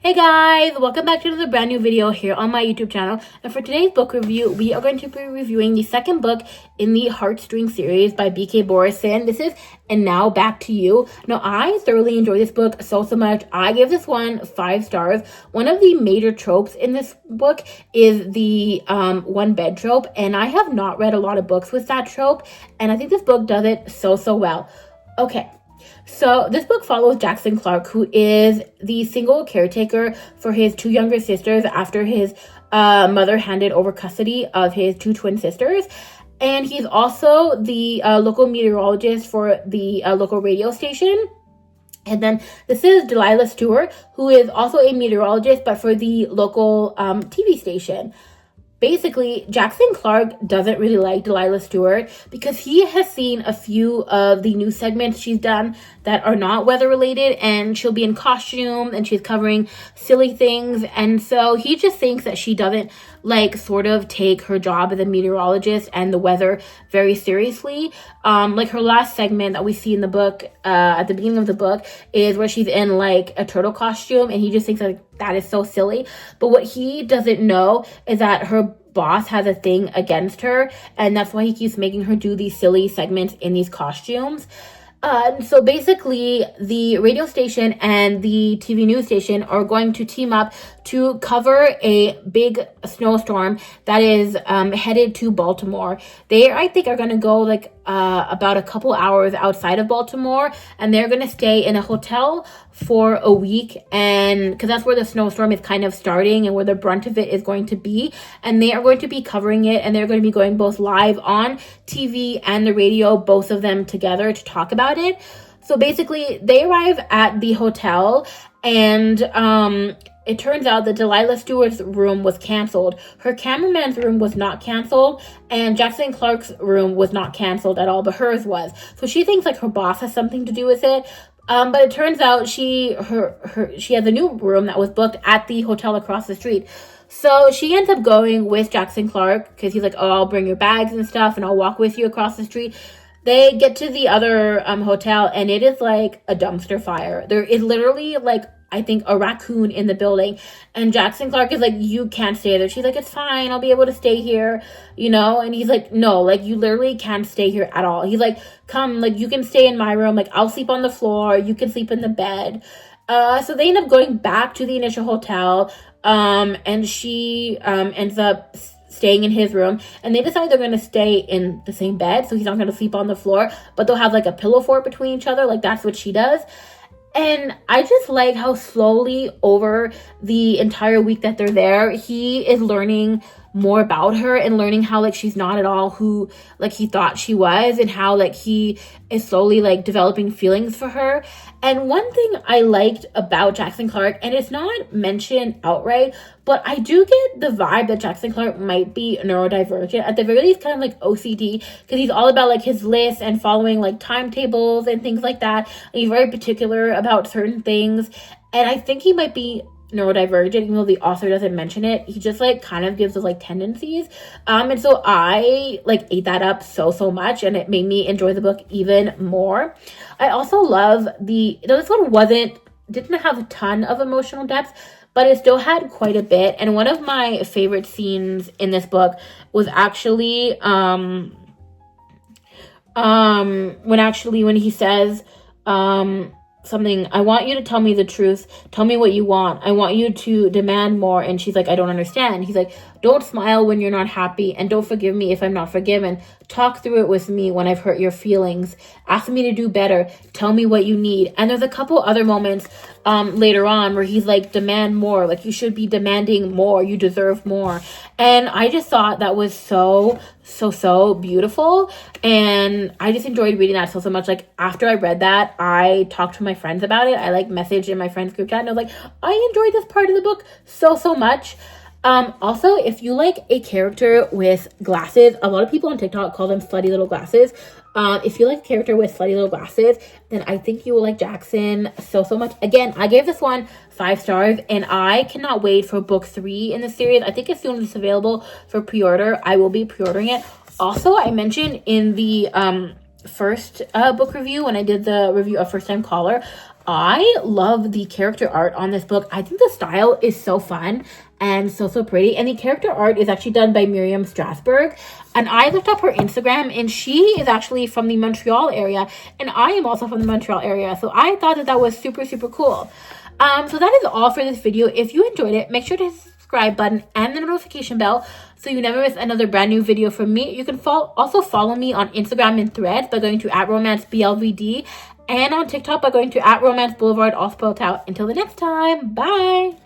Hey guys, welcome back to another brand new video here on my YouTube channel. And for today's book review, we are going to be reviewing the second book in the Heartstrings series by B.K. Borrison. This is And Now Back to You. Now, I thoroughly enjoyed this book so much. I give this one 5 stars. One of the major tropes in this book is the one bed trope, and I have not read a lot of books with that trope, and I think this book does it so well. Okay. So this book follows Jackson Clark, who is the single caretaker for his 2 younger sisters after his mother handed over custody of his 2 twin sisters. And he's also the local meteorologist for the local radio station. And then this is Delilah Stewart, who is also a meteorologist, but for the local TV station. Basically, Jackson Clark doesn't really like Delilah Stewart because he has seen a few of the news segments she's done that are not weather related, and she'll be in costume and she's covering silly things, and so he just thinks that she doesn't sort of take her job as a meteorologist and the weather very seriously. Like her last segment that we see in the book at the beginning of the book is where she's in a turtle costume, and he just thinks that is so silly. But what he doesn't know is that her boss has a thing against her, and that's why he keeps making her do these silly segments in these costumes. So basically, the radio station and the TV news station are going to team up to cover a big snowstorm that is headed to Baltimore. They, I think, are going to go about a couple hours outside of Baltimore, and they're going to stay in a hotel for a week, and because that's where the snowstorm is kind of starting and where the brunt of it is going to be, and they are going to be covering it, and they're going to be going both live on TV and the radio, both of them together, to talk about it. So basically, they arrive at the hotel, and it turns out that Delilah Stewart's room was canceled. Her cameraman's room was not canceled, and Jackson Clark's room was not canceled at all, but hers was. So she thinks her boss has something to do with it. But it turns out she has a new room that was booked at the hotel across the street. So she ends up going with Jackson Clark because he's like, oh, I'll bring your bags and stuff and I'll walk with you across the street. They get to the other hotel, and it is like a dumpster fire. There is literally I think a raccoon in the building, and Jackson Clark is like, you can't stay there. She's like, it's fine, I'll be able to stay here, and he's like, no, you literally can't stay here at all. He's like, come, you can stay in my room, I'll sleep on the floor, you can sleep in the bed. So they end up going back to the initial hotel, and she ends up staying in his room, and they decide they're going to stay in the same bed, so he's not going to sleep on the floor, but they'll have a pillow fort between each other. That's what she does. And I just like how slowly over the entire week that they're there, he is learning more about her and learning how she's not at all who he thought she was, and how he is slowly developing feelings for her. And one thing I liked about Jackson Clark, and it's not mentioned outright, but I do get the vibe that Jackson Clark might be neurodivergent, at the very least kind of OCD, because he's all about his list and following timetables and things like that, and he's very particular about certain things. And I think he might be neurodivergent, even though the author doesn't mention it. He just kind of gives those tendencies, and so I ate that up so much, and it made me enjoy the book even more. I also love this one didn't have a ton of emotional depth, but it still had quite a bit. And one of my favorite scenes in this book was actually when he says something, I want you to tell me the truth. Tell me what you want. I want you to demand more. And she's like, I don't understand. He's like, don't smile when you're not happy, and don't forgive me if I'm not forgiven. Talk through it with me when I've hurt your feelings. Ask me to do better. Tell me what you need. And there's a couple other moments later on where he's like, demand more. You should be demanding more. You deserve more. And I just thought that was so beautiful. And I just enjoyed reading that so much. After I read that, I talked to my friends about it. I messaged in my friends group chat, and I was like, I enjoyed this part of the book so much. Also, if you like a character with glasses, a lot of people on TikTok call them slutty little glasses. If you like a character with slutty little glasses, then I think you will like Jackson so much. Again, I gave this one 5 stars, and I cannot wait for book 3 in the series. I think as soon as it's available for pre-order, I will be pre-ordering it. Also, I mentioned in the first book review when I did the review of First Time Caller. I love the character art on this book. I think the style is so fun and so pretty. And the character art is actually done by Miriam Strasberg. And I looked up her Instagram, and she is actually from the Montreal area. And I am also from the Montreal area. So I thought that was super cool. So that is all for this video. If you enjoyed it, make sure to hit the subscribe button and the notification bell so you never miss another brand new video from me. You can also follow me on Instagram and Threads by going to @romanceblvd, and on TikTok by going to @romanceboulevard, all spelled out. Until the next time, bye!